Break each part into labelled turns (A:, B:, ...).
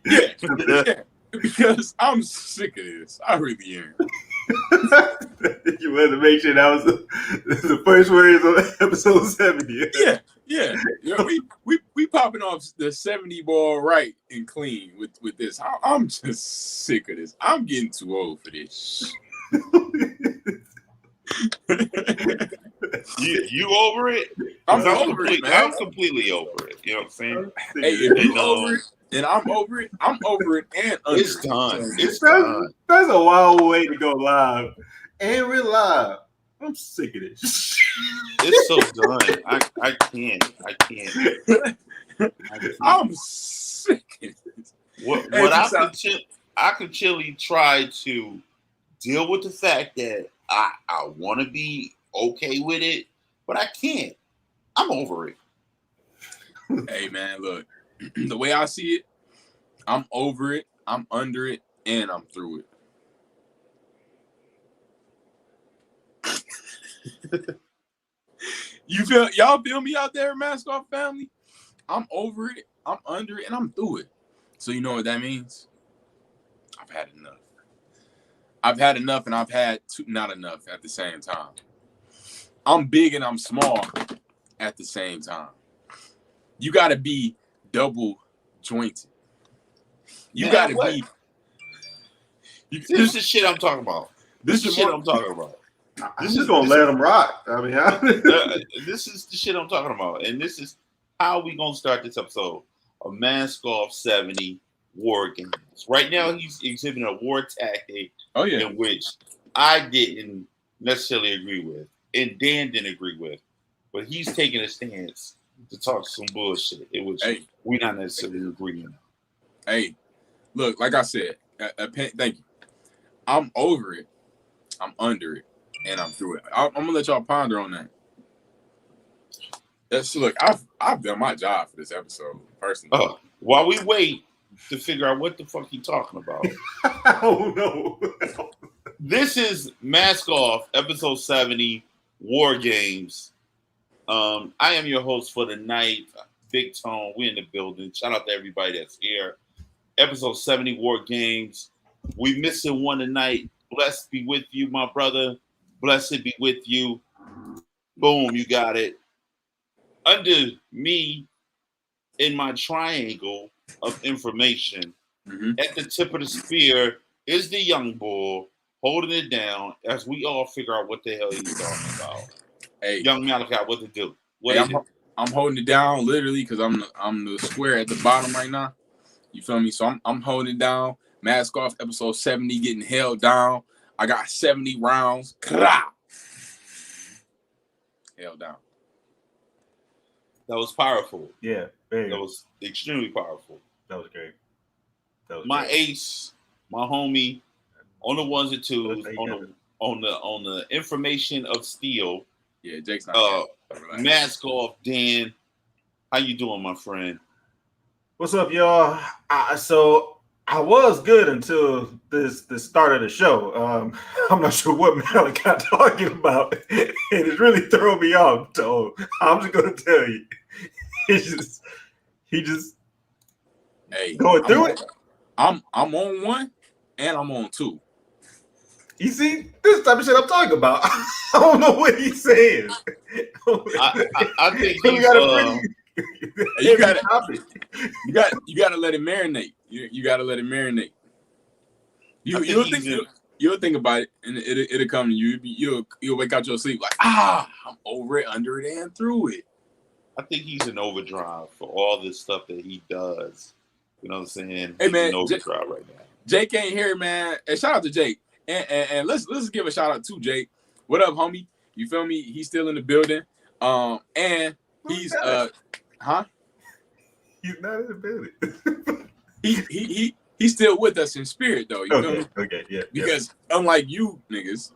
A: Yeah, because I'm sick of this. I really am.
B: You wanted to make sure that was the first words on episode 70.
A: Yeah. We popping off the 70 ball right and clean with this. I'm just sick of this. I'm getting too old for this.
C: You over it?
A: I'm over it, man.
C: I'm completely over it. You know what I'm saying?
A: Hey, if you over it, then I'm over it. I'm over it and under
C: It's done. It's done.
B: That's a wild way to go live. And we're live. I'm sick of this.
C: It's so done. I can't.
A: I'm sick of this.
C: What I could chilly try to deal with the fact that I want to be okay with it, but I can't. I'm over it.
A: Hey man, look, the way I see it, I'm over it, I'm under it, and I'm through it. Y'all feel me out there, Mask Off family? I'm over it, I'm under it, and I'm through it. So you know what that means? I've had enough. I've had enough, and I've had not enough at the same time. I'm big and I'm small at the same time. You got to be double jointed. You got to be.
C: This is shit I'm talking about. This is shit I'm talking about.
B: I'm just gonna let them rock. I mean,
C: this is the shit I'm talking about, and this is how we gonna start this episode of Mask Off 70 War Games. Right now, he's exhibiting a war tactic, in which I didn't necessarily agree with, and Dan didn't agree with, but he's taking a stance to talk some bullshit, in which we not necessarily agreeing on.
A: Hey, look, like I said, thank you. I'm over it, I'm under it, and I'm through it. I'm gonna let y'all ponder on that. Look, I've done my job for this episode, personally.
C: While we wait to figure out what the fuck you talking about.
B: Oh no.
C: This is Mask Off, episode 70, War Games. I am your host for the night, Big Tone. We're in the building. Shout out to everybody that's here. Episode 70, War Games. We missing one tonight. Blessed be with you, my brother. Blessed be with you. Boom, you got it. Under me, in my triangle of information, at the tip of the spear is the young bull holding it down as we all figure out what the hell he's talking about. Hey, young Malachi, what to do?
A: I'm holding it down literally because I'm the square at the bottom right now. You feel me? So I'm holding it down. Mask Off, episode 70, getting held down. I got 70 rounds. Held down.
C: That was powerful.
B: Yeah,
C: that was extremely powerful.
B: That was great.
C: My ace, my homie, on the ones and twos, on the information of steel.
A: Yeah, Jake's not.
C: Mask Off, Dan. How you doing, my friend?
B: What's up, y'all? So I was good until the start of the show. I'm not sure what Malik got talking about, and it's really throwing me off. So I'm just gonna tell you, he just going through it.
A: I'm on one, and I'm on two.
B: You see, this type of shit I'm talking about. I don't know what he's saying.
C: I think
A: you gotta let it marinate. You gotta let it marinate. You'll think about it, and it'll come to you. You'll wake out your sleep like, I'm over it, under it, and through it.
C: I think he's in overdrive for all this stuff that he does. You know what I'm saying?
A: Hey, man,
C: he's in overdrive right now.
A: Jake ain't here, man. And shout out to Jake. And let's give a shout out to Jake. What up, homie? You feel me? He's still in the building. And he's
B: He's not in the building.
A: He's still with us in spirit, though. You feel me?
B: Okay, yeah.
A: Because unlike you niggas,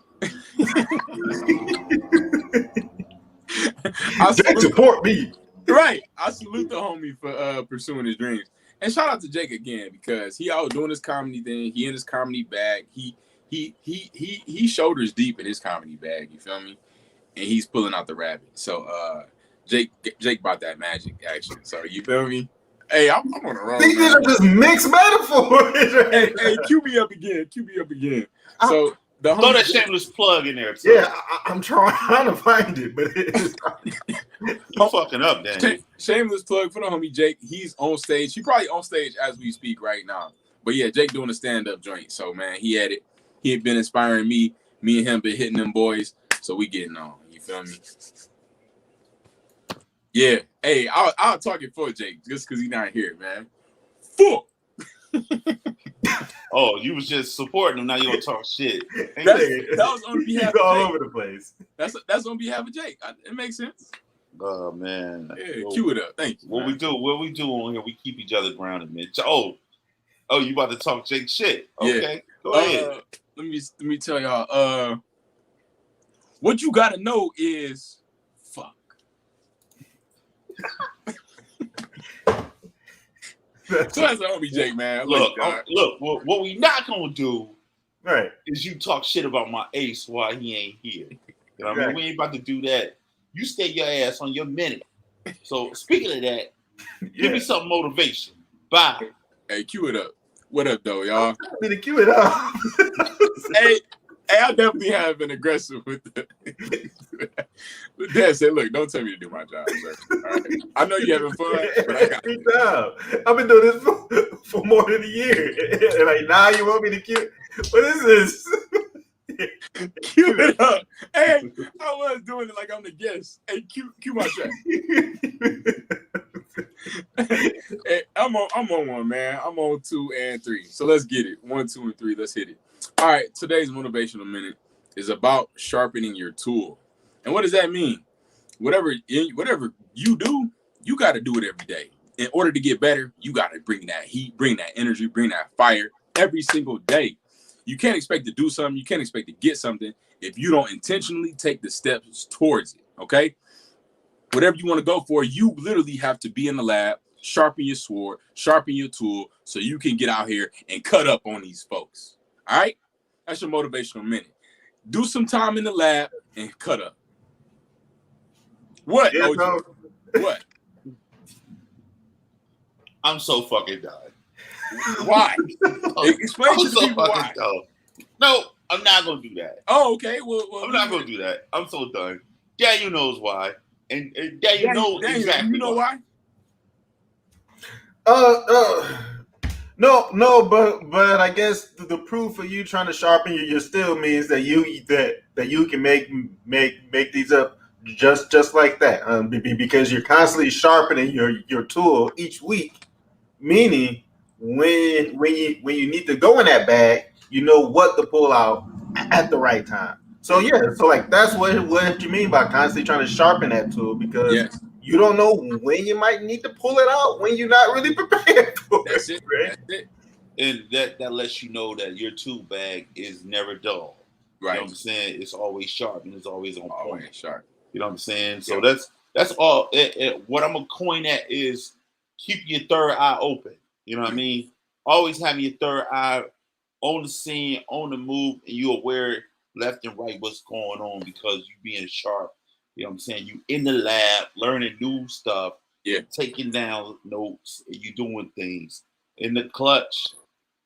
B: Jake support me.
A: Right. I salute the homie for pursuing his dreams. And shout out to Jake again, because he out doing his comedy thing. He in his comedy bag. He shoulders deep in his comedy bag. You feel me? And he's pulling out the rabbit. So Jake brought that magic action. So you feel me? Hey, I'm on the road.
B: These are just mixed metaphors.
A: Hey, cue me up again. So the
C: Throw that
A: homie,
C: shameless plug in there. Too.
B: Yeah, I'm trying to find it, but it's
C: You fucking up, Danny.
A: shameless plug for the homie Jake. He's on stage. He probably on stage as we speak right now. But yeah, Jake doing a stand-up joint. So man, he had it. He had been inspiring me. Me and him been hitting them boys. So we getting on. You feel me? Yeah. Hey, I'll talk it for Jake just because he's not here, man. Fuck.
C: Oh, you was just supporting him. Now you gonna talk shit.
A: That was on behalf of
B: all
A: Jake.
B: over the place.
A: That's on behalf of Jake. It makes sense.
C: Oh man.
A: Yeah, cue it up. Thank you.
C: What we do on here, we keep each other grounded, man. Oh, you about to talk Jake shit? Okay,
A: Yeah.
C: go ahead.
A: Let me tell y'all. What you gotta know is fuck. So that's the homie Jake, man.
C: Look. What we not gonna do,
B: Right,
C: is you talk shit about my ace while he ain't here. You know what I mean? We ain't about to do that. You stay your ass on your minute. So speaking of that, give me some motivation. Bye.
A: Hey, cue it up. What up, though, y'all?
B: Me to cue it up.
A: hey, I definitely have been aggressive with the. But Dad said, "Look, don't tell me to do my job, sir. All right? I know you're having fun, but I got
B: Good job. I've been doing this for more than a year. And like, now you want me to cue? What is this?
A: cue it up." Hey, I was doing it like I'm the guest. Hey, cue my track. Hey, I'm on one, man. I'm on 2 and 3. So let's get it. 1, 2, and 3. Let's hit it. All right. Today's motivational minute is about sharpening your tool. And what does that mean? Whatever you do, you got to do it every day. In order to get better, you got to bring that heat, bring that energy, bring that fire every single day. You can't expect to do something. You can't expect to get something if you don't intentionally take the steps towards it. Okay. Whatever you want to go for, you literally have to be in the lab, sharpen your sword, sharpen your tool, so you can get out here and cut up on these folks. All right? That's your motivational minute. Do some time in the lab and cut up. What?
B: Yeah,
A: OG? What?
C: I'm so fucking done.
A: Why? Explain to the people why.
C: Done. No, I'm not gonna do that.
A: Oh, okay. Well,
C: I'm not gonna do that. I'm so done. Daniel knows why. And Daniel knows exactly.
A: You know why?
B: No, but I guess the proof of you trying to sharpen your steel means that you can make these up just like that. Because you're constantly sharpening your tool each week, meaning when you need to go in that bag, you know what to pull out at the right time. So yeah, so like that's what you mean by constantly trying to sharpen that tool, because you don't know when you might need to pull it out when you're not really prepared for
A: That's it.
B: Right?
A: That's it.
C: And that lets you know that your tool bag is never dull.
A: Right.
C: You know what I'm saying? It's always sharp and it's always on point.
A: Always sharp.
C: You know what I'm saying? So that's all. What I'm gonna coin at is keep your third eye open. You know what I mean? Always having your third eye on the scene, on the move, and you're aware left and right what's going on, because you being sharp. You know what I'm saying? You in the lab learning new stuff, taking down notes, and you doing things in the clutch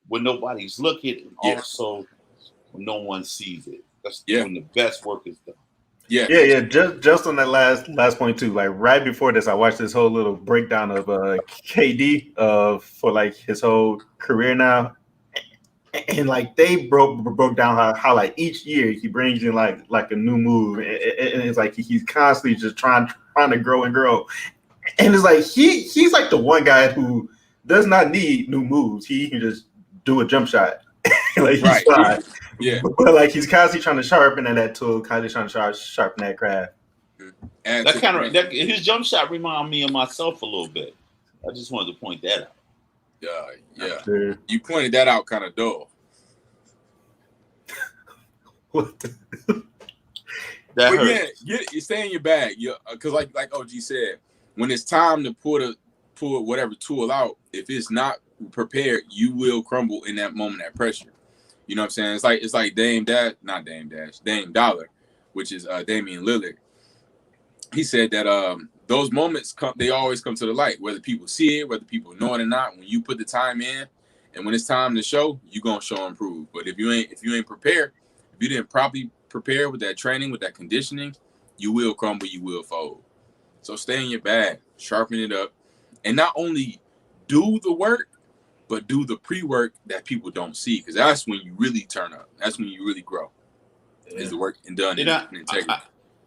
C: when nobody's looking, and also when no one sees it. That's when the best work is done.
B: Yeah. Just on that last point too. Like right before this, I watched this whole little breakdown of KD for like his whole career now, and like they broke down how like each year he brings in like a new move, and it's like he's constantly just trying to grow and grow, and it's like he's like the one guy who does not need new moves. He can just do a jump shot. Like he's fine.
A: Yeah.
B: But like he's constantly trying to sharpen that tool, constantly trying to sharpen that craft.
C: And that kind of his jump shot reminded me of myself a little bit. I just wanted to point that out.
A: Yeah. Sure. You pointed that out kind of dull.
B: What?
C: That hurts.
A: You stay in your bag. Because like OG said, when it's time to pull whatever tool out, if it's not prepared, you will crumble in that moment, that pressure. You know what I'm saying? It's like Dame Dollar, which is Damian Lillard. He said that those moments come. They always come to the light, whether people see it, whether people know it or not. When you put the time in, and when it's time to show, you gonna show and prove. But if you ain't prepared, if you didn't properly prepare with that training, with that conditioning, you will crumble, you will fold. So stay in your bag, sharpen it up, and not only do the work, but do the pre-work that people don't see, because that's when you really turn up. That's when you really grow. Is the work and done in integrity.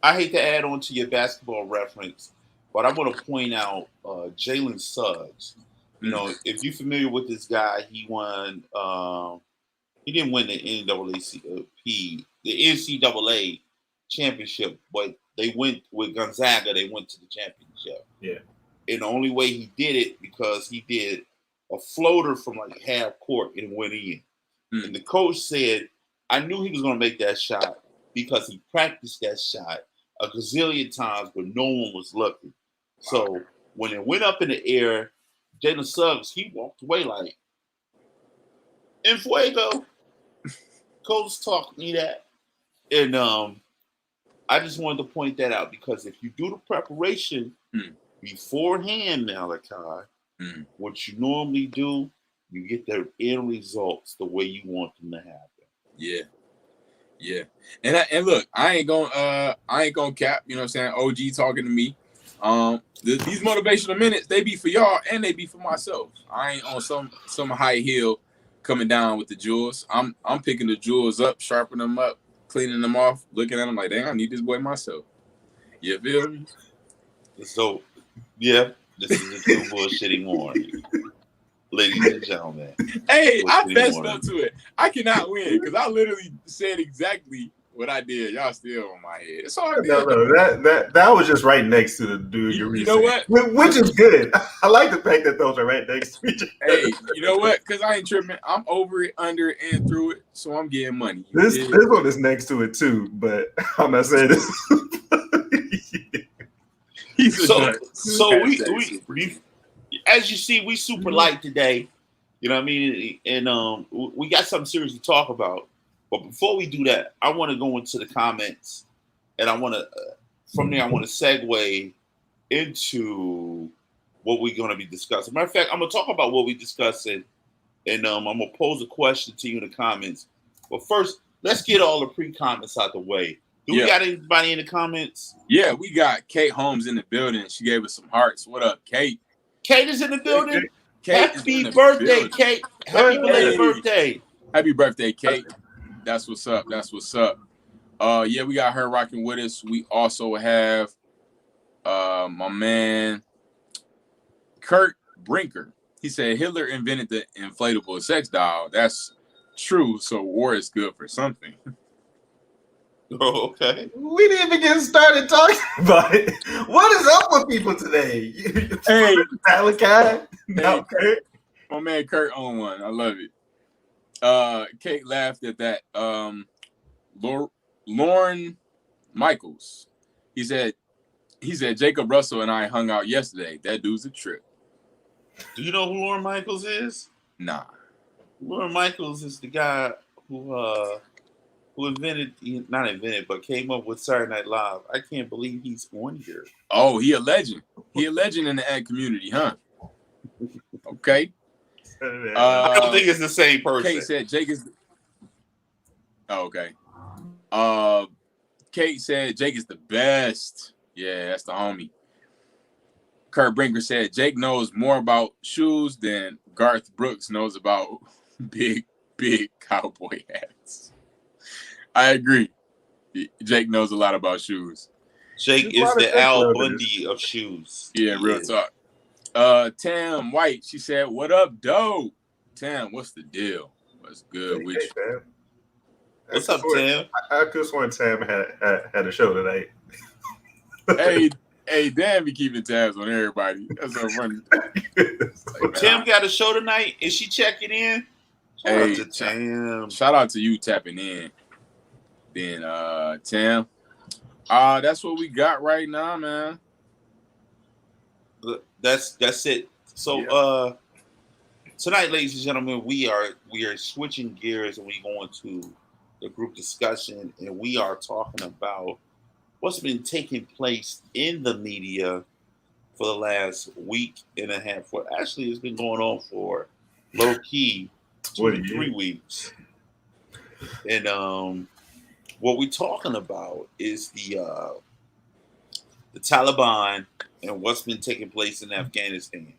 C: I hate to add on to your basketball reference, but I want to point out Jalen Suggs. You know, if you're familiar with this guy, he won. He didn't win the NCAA championship, but they went with Gonzaga. They went to the championship.
B: Yeah.
C: And the only way he did it because he did a floater from like half court and went in. And the coach said, I knew he was going to make that shot because he practiced that shot a gazillion times, but no one was looking. So when it went up in the air, Jalen Suggs, he walked away like, en fuego. Coach taught me that. And I just wanted to point that out because if you do the preparation beforehand, Malachi, what you normally do, you get the end results the way you want them to happen.
A: Yeah. Yeah. And look, I ain't gonna cap, you know what I'm saying? OG talking to me. These motivational minutes, they be for y'all and they be for myself. I ain't on some high heel coming down with the jewels. I'm picking the jewels up, sharpening them up, cleaning them off, looking at them like, dang, I need this boy myself. You feel me?
C: So, yeah, this is the true bullshitting morning. Ladies and gentlemen.
A: Hey, I fessed up to it. I cannot win because I literally said exactly what I did. Y'all still on my head. It's all good.
B: No, that was just right next to the dude
A: you know what?
B: Which is good. I like the fact that those are right next to each other.
A: Hey, you know what? Because I ain't tripping. I'm over it, under it, and through it, so I'm getting money.
B: This one is next to it too, but I'm not saying this.
C: So we as you see, we super light today. You know what I mean? And we got something serious to talk about. But before we do that, I want to go into the comments, and I want to from there I want to segue into what we're going to be discussing. Matter of fact, I'm going to talk about what we're discussing, and I'm going to pose a question to you in the comments. But first, let's get all the pre-comments out the way. Do we got anybody in the comments?
A: Yeah, we got Kate Holmes in the building. She gave us some hearts. What up, Kate?
C: Kate is in the building.
A: Kate
C: Happy birthday, Kate. Happy belated birthday.
A: Happy birthday, Kate. That's what's up. That's what's up. Yeah, we got her rocking with us. We also have my man Kurt Brinker. He said Hitler invented the inflatable sex doll. That's true. So war is good for something.
C: Oh, okay.
B: We didn't even get started talking about it. What is up with people today?
A: Hey,
B: Malachi. No,
A: Kurt. My man Kurt on one. I love it. Kate laughed at that. Lauren Michaels. He said Jacob Russell and I hung out yesterday. That dude's a trip.
C: Do you know who Lauren Michaels is?
A: Nah.
C: Lauren Michaels is the guy who not invented, but came up with Saturday Night Live. I can't believe he's on here.
A: Oh, he a legend. He a legend in the ad community, huh? Okay.
C: I don't think it's the same person.
A: Kate said Jake is. Oh, okay. Kate said Jake is the best. Yeah, that's the homie. Kurt Brinker said Jake knows more about shoes than Garth Brooks knows about big cowboy hats. I agree. Jake knows a lot about shoes.
C: Jake is the Al Bundy of shoes.
A: Yeah, real talk. Tam White, she said, "What up, dope?" Tam, what's the deal? What's good with you?
B: Tam.
C: What's up, Tam?
B: I could have sworn Tam had a show tonight.
A: Hey, Dan be keeping tabs on everybody. That's so funny.
C: Tam got a show tonight. Is she checking in? Shout out to Tam.
A: Shout out to you tapping in. Then Tam. That's what we got right now, man.
C: That's it. So tonight, ladies and gentlemen, we are switching gears and we go into the group discussion, and we are talking about what's been taking place in the media for the last week and a half. Well, actually, it's been going on for low key 2 to 3 weeks. And what we're talking about is the Taliban and what's been taking place in Afghanistan.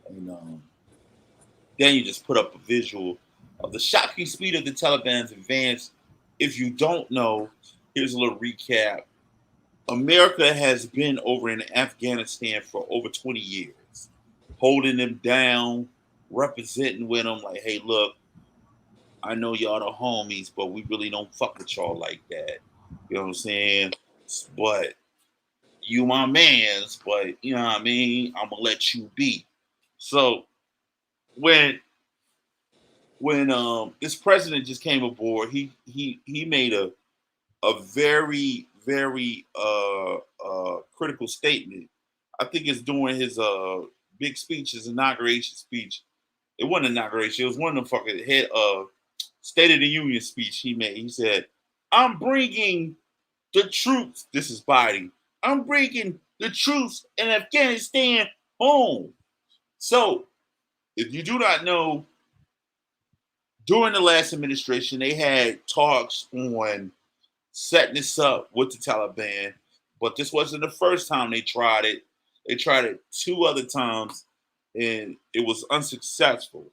C: And then you just put up a visual of the shocking speed of the Taliban's advance. If you don't know, here's a little recap. America has been over in Afghanistan for over 20 years, holding them down, representing with them like, hey, look, I know y'all the homies, but we really don't fuck with y'all like that. You know what I'm saying? But you my mans, but you know what I mean? I'm gonna let you be. So when this president just came aboard, he made a very critical statement. I think it's during his big speech, his inauguration speech. It wasn't inauguration. It was one of the fucking head State of the Union speech he made. He said, "I'm bringing the troops." This is Biden. "I'm bringing the troops in Afghanistan home." So, if you do not know, during the last administration, they had talks on setting this up with the Taliban, but this wasn't the first time they tried it. They tried it 2 other times, and it was unsuccessful.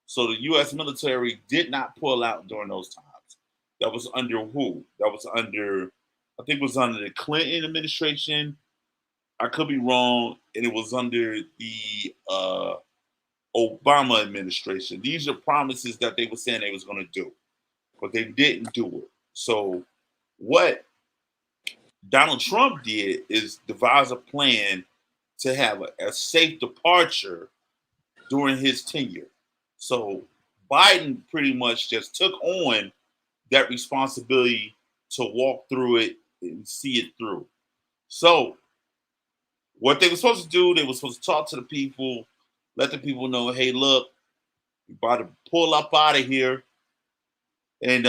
C: So the U.S. military did not pull out during those times. That was under who? That was under, I think it was under the Clinton administration. I could be wrong, and it was under the Obama administration. These are promises that they were saying they was going to do, but they didn't do it. So what Donald Trump did is devise a plan to have a safe departure during his tenure. So Biden pretty much just took on that responsibility to walk through it and see it through. So what they were supposed to do, they were supposed to talk to the people, let the people know, hey, look, we're about to pull up out of here, and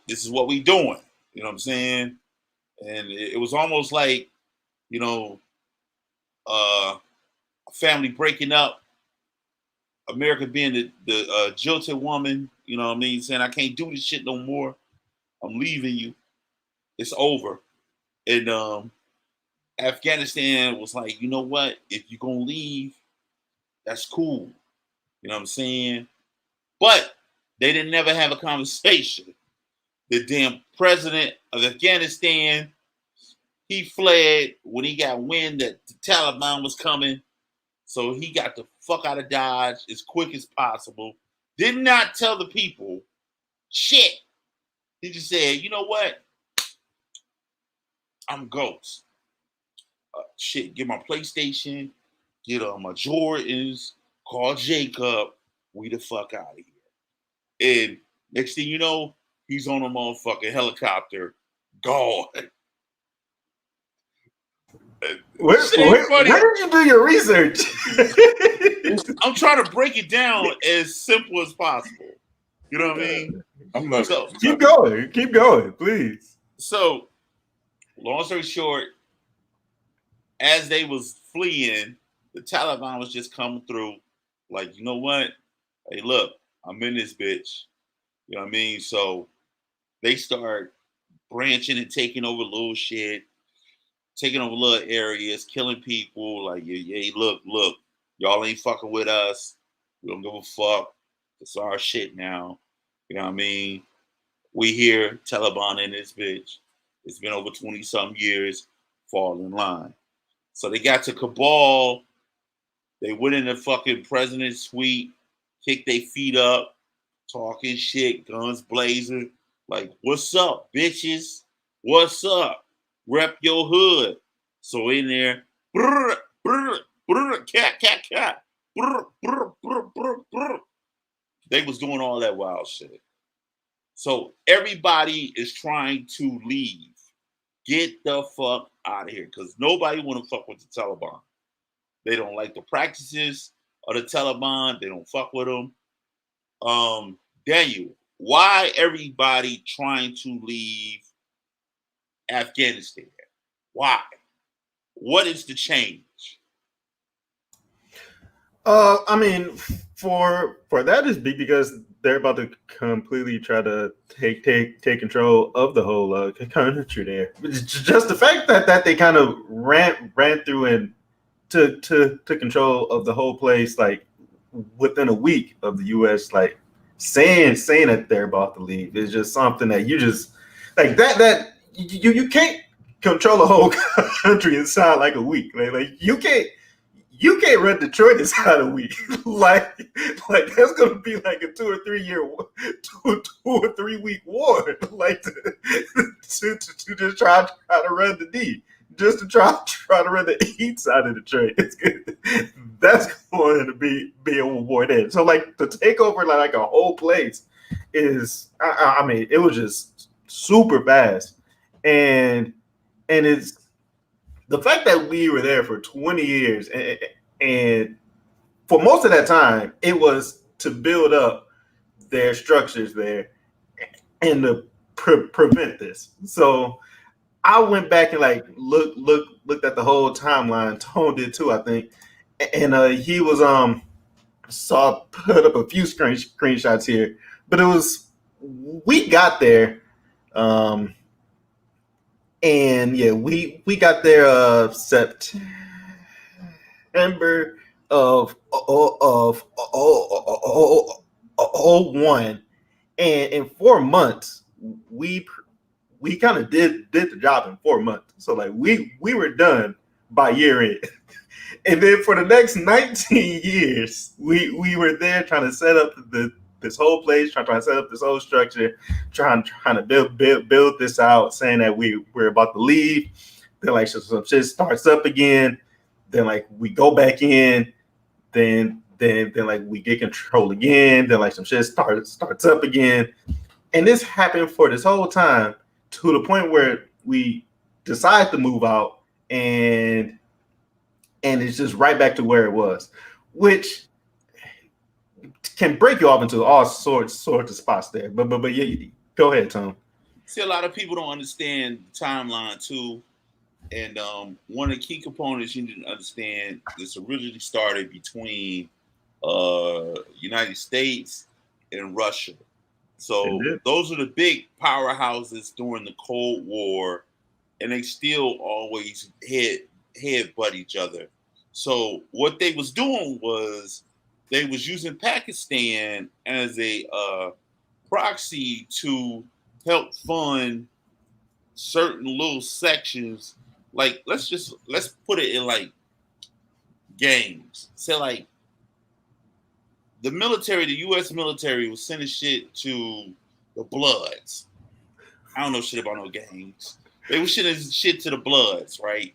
C: this is what we doing. You know what I'm saying? And it was almost like, you know, a family breaking up, America being the jilted woman, you know what I mean, saying, I can't do this shit no more. I'm leaving you. It's over. And Afghanistan was like, you know what? If you're going to leave, that's cool. You know what I'm saying? But they didn't never have a conversation. The damn president of Afghanistan, he fled when he got wind that the Taliban was coming. So he got the fuck out of Dodge as quick as possible. Did not tell the people shit. He just said, you know what? I'm Ghost. Shit, get my PlayStation, get my Jordans, call Jacob. We the fuck out of here. And next thing you know, he's on a motherfucking helicopter. Gone.
B: Where did you do your research?
C: I'm trying to break it down as simple as possible. You know what I mean?
B: Keep going, please.
C: So, long story short, as they was fleeing, the Taliban was just coming through, like, you know what? Hey, look, I'm in this bitch. You know what I mean? So they start branching and taking over little shit, taking over little areas, killing people. Like, hey, look, y'all ain't fucking with us. We don't give a fuck. It's our shit now. You know what I mean? We here, Taliban in this bitch. It's been over 20-something years. Fall in line. So they got to Kabul. They went in the fucking president's suite, kicked their feet up, talking shit, guns blazing. Like, what's up, bitches? What's up? Rep your hood. So in there, brr, brr, brr, cat, brr, brr, brr, brr, brr. They was doing all that wild shit. So everybody is trying to leave. Get the fuck out of here, because nobody want to fuck with the Taliban. They don't like the practices of the Taliban. They don't fuck with them. Daniel, why everybody trying to leave Afghanistan? Why? What is the change?
B: I mean, for that is big because they're about to completely try to take control of the whole country there. Just the fact that they kind of ran through and took control of the whole place like within a week of the U.S. like saying that they're about to leave is just something that you just like that you can't control the whole country inside like a week. Like you can't. You can't run Detroit inside a week. like that's gonna be like a 2 or 3 year, 2 or 3 week war. Like to just try to run the D, just to try to run the east side of Detroit. It's good. That's going to be a war there. So like to take over like a whole place is, I mean, it was just super fast, and it's. The fact that we were there for 20 years and for most of that time, it was to build up their structures there and to prevent this. So I went back and like looked at the whole timeline. Tone did too, I think, and he was saw put up a few screenshots here, but it was we got there. And yeah, we got there September of 01, and in 4 months we kind of did the job in 4 months. So like we were done by year end. And then for the next 19 years, we were there trying to set up this whole place, trying to set up this whole structure, trying to build this out, saying that we're about to leave. Then like some shit starts up again. Then like we go back in. Then like we get control again. Then like some shit starts up again. And this happened for this whole time to the point where we decide to move out, and it's just right back to where it was, which can break you off into all sorts of spots there. But yeah, go ahead, Tom.
C: See, a lot of people don't understand the timeline too. And one of the key components you need to understand, this originally started between United States and Russia. So those are the big powerhouses during the Cold War, and they still always headbutt each other. So what they was doing was they was using Pakistan as a proxy to help fund certain little sections. Like let's put it in like games. So like the military, the U.S. military was sending shit to the Bloods. I don't know shit about no games. They were sending shit to the Bloods, right?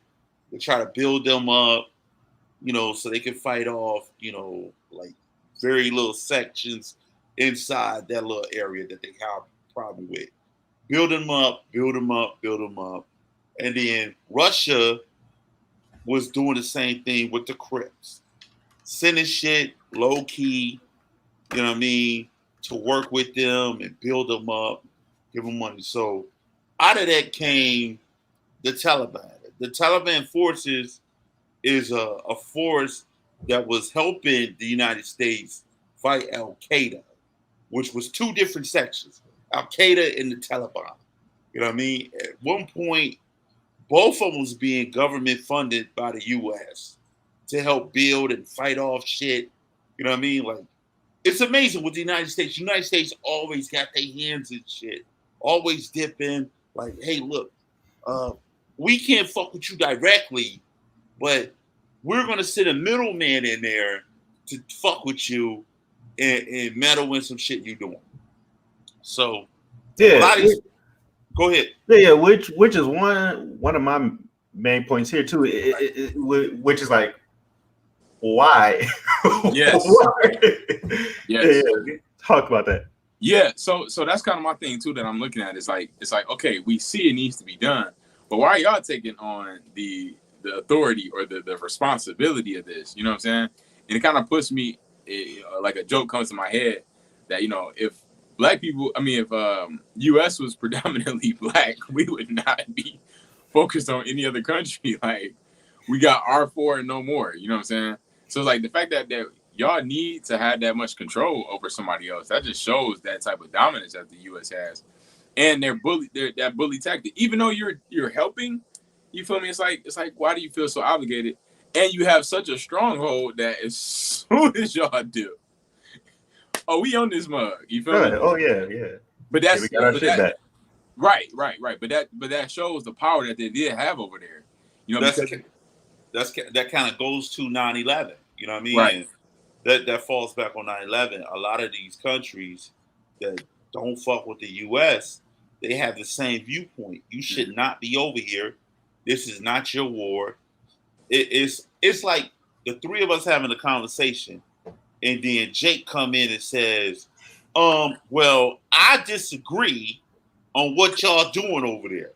C: They try to build them up, so they can fight off, like very little sections inside that little area that they have a problem with. Build them up. And then Russia was doing the same thing with the Crips. Sending shit low key, you know what I mean, to work with them and build them up, give them money. So out of that came the Taliban. The Taliban forces is a force that was helping the United States fight Al Qaeda, which was two different sections, Al Qaeda and the Taliban. You know what I mean? At one point, both of them was being government funded by the U.S. to help build and fight off shit. You know what I mean? Like, it's amazing with the United States. The United States always got their hands in shit, always dipping. Like, hey, look, we can't fuck with you directly, but we're going to send a middleman in there to fuck with you and meddle in some shit you're doing. So,
B: yeah,
C: go ahead.
B: Yeah, which is one of my main points here too. Which is like, why?
A: Yes.
B: Why?
A: Yes.
B: Yeah, talk about that.
A: Yeah. So that's kind of my thing too that I'm looking at. It's like okay, we see it needs to be done, but why are y'all taking on the authority or the responsibility of this? You know what I'm saying? And it kind of puts me like a joke comes to my head that if black people, if U.S. was predominantly black, we would not be focused on any other country. Like we got our four and no more. You know what I'm saying? So it's like the fact that y'all need to have that much control over somebody else. That just shows that type of dominance that the U.S. has, and that bully tactic. Even though you're helping, you feel me? It's like why do you feel so obligated? And you have such a stronghold that as soon as y'all do, oh, we on this mug. You feel me?
B: Oh yeah.
A: But that's
B: we got our shit back.
A: Right. But that shows the power that they did have over there. You know,
C: that kind of goes to 9/11. You know what I mean?
A: Right.
C: And that falls back on 9/11. A lot of these countries that don't fuck with the U.S., they have the same viewpoint. You should not be over here. This is not your war. It's like the three of us having a conversation, and then Jake come in and says, well, I disagree on what y'all doing over there.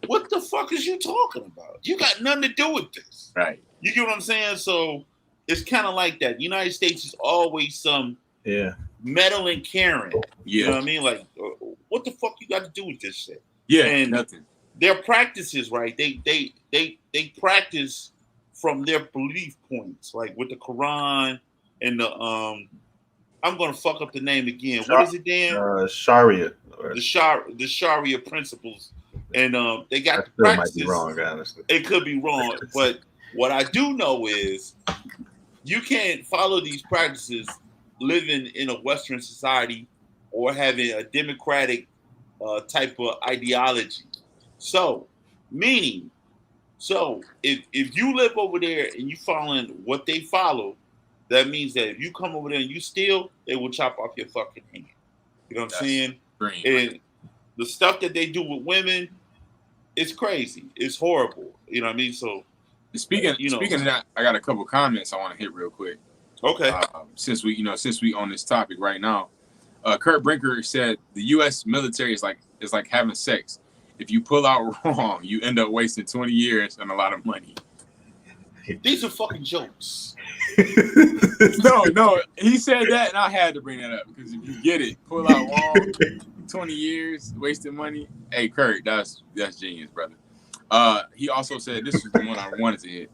C: What the fuck is you talking about? You got nothing to do with this.
A: Right.
C: You get what I'm saying? So it's kind of like that. The United States is always some meddling Karen.
A: Yeah.
C: You know what I mean? Like, what the fuck you got to do with this shit?
A: Yeah,
C: and
A: nothing.
C: Their practices, right? They practice from their belief points, like with the Quran and the I'm gonna fuck up the name again. What is it, Dan?
B: Sharia.
C: The Sharia principles, and they got the practices.
B: Might be wrong, honestly.
C: It could be wrong, but what I do know is you can't follow these practices living in a Western society or having a democratic type of ideology. So, if you live over there and you following what they follow, that means that if you come over there and you steal, they will chop off your fucking hand. You know what I'm saying?
A: Green.
C: And the stuff that they do with women, it's crazy. It's horrible. You know what I mean? So,
A: speaking of that, I got a couple comments I want to hit real quick.
C: Okay.
A: Since we on this topic right now, Kurt Brinker said the U.S. military is like having sex. If you pull out wrong, you end up wasting 20 years and a lot of money.
C: These are fucking jokes.
A: No, he said that, and I had to bring that up because if you get it, pull out wrong, 20 years, wasting money. Hey, Kurt, that's genius, brother. He also said this is the one I wanted to hit.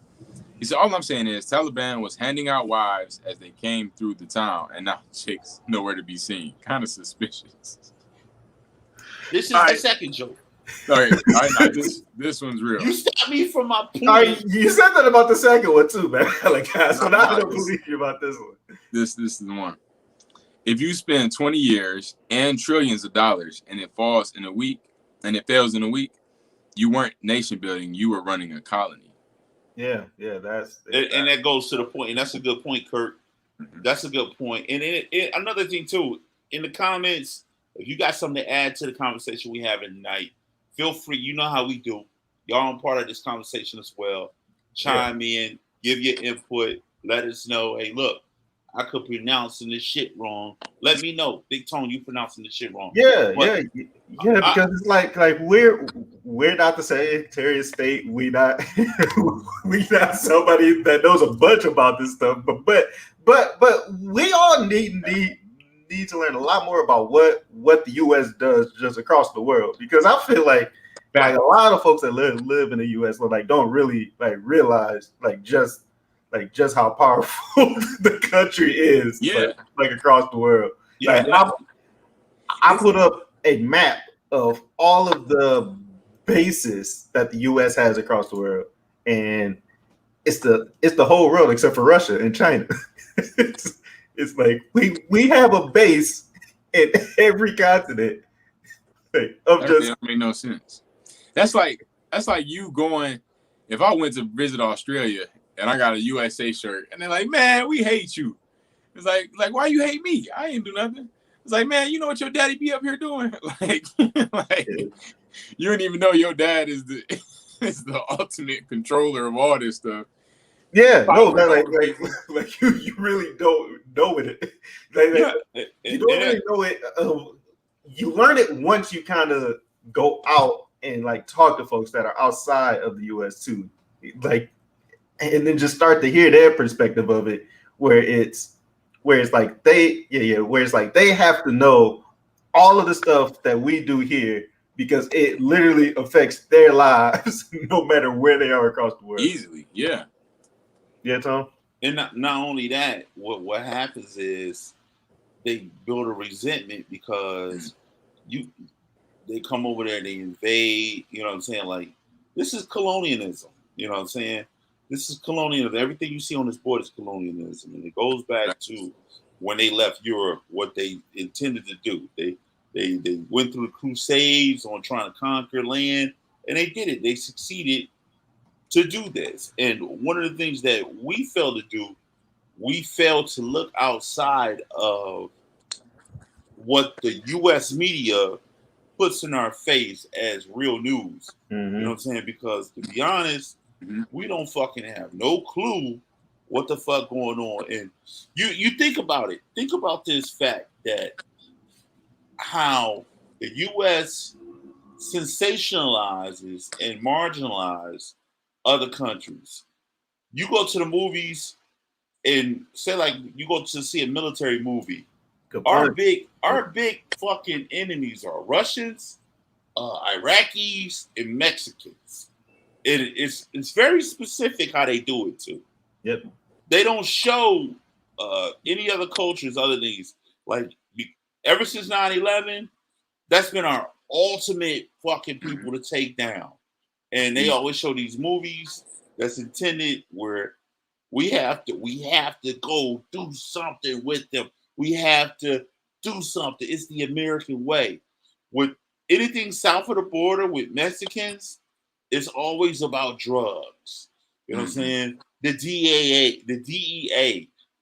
A: He said, all I'm saying is Taliban was handing out wives as they came through the town, and now chicks nowhere to be seen. Kind of suspicious.
C: This is the second joke.
A: All right, this one's real.
C: You stopped me from my point.
B: You said that about the second one too, man. Like, so now I don't believe you about this one.
A: This is the one. If you spend 20 years and trillions of dollars and it fails in a week, you weren't nation building, you were running a colony.
B: Yeah,
C: and that goes to the point, and that's a good point, Kurt. Mm-hmm. That's a good point. And another thing too, in the comments, if you got something to add to the conversation we have tonight, feel free. You know how we do. Y'all are part of this conversation as well. Chime in, give your input, let us know. Hey, look, I could be pronouncing this shit wrong. Let me know. Big Tone, you pronouncing this shit wrong.
B: Because it's like we're not the Secretary of State. We not somebody that knows a bunch about this stuff. But we all need to learn a lot more about what the U.S. does just across the world, because I feel like a lot of folks that live in the U.S. don't really realize just how powerful the country is across the world. I put up a map of all of the bases that the U.S. has across the world, and it's the whole world except for Russia and China. It's like we have a base in every continent.
A: That don't make no sense. That's like you going. If I went to visit Australia and I got a USA shirt, and they're like, "Man, we hate you." It's like why you hate me? I ain't do nothing. It's like, man, you know what your daddy be up here doing? You don't even know your dad is the ultimate controller of all this stuff.
B: Yeah, no, man, like you really don't know it. You don't really know it. You learn it once you kind of go out and talk to folks that are outside of the U.S. too, and then just start to hear their perspective of it, where it's like they have to know all of the stuff that we do here, because it literally affects their lives no matter where they are across the world.
A: Easily, yeah.
B: Yeah, Tom?
C: And not only that, what happens is they build a resentment because you they come over there, they invade. You know what I'm saying? Like this is colonialism. You know what I'm saying? This is colonialism. Everything you see on this board is colonialism, and it goes back to when they left Europe, what they intended to do. They went through the Crusades on trying to conquer land, and they did it. They succeeded to do this. And one of the things that we failed to do, we failed to look outside of what the U.S. media puts in our face as real news.
B: Mm-hmm.
C: You know what I'm saying? Because to be honest, we don't fucking have no clue what the fuck going on. And you think about it. Think about this fact that how the U.S. sensationalizes and marginalizes other countries. You go to the movies and say like you go to see a military movie. Our big fucking enemies are Russians, Iraqis, and Mexicans. It's very specific how they do it too.
B: Yep.
C: They don't show any other cultures other than these. Like ever since 9/11, that's been our ultimate fucking people to take down. And they always show these movies that's intended where we have to go do something with them. We have to do something. It's the American way. With anything south of the border with Mexicans, it's always about drugs. You know what I'm saying? The DEA,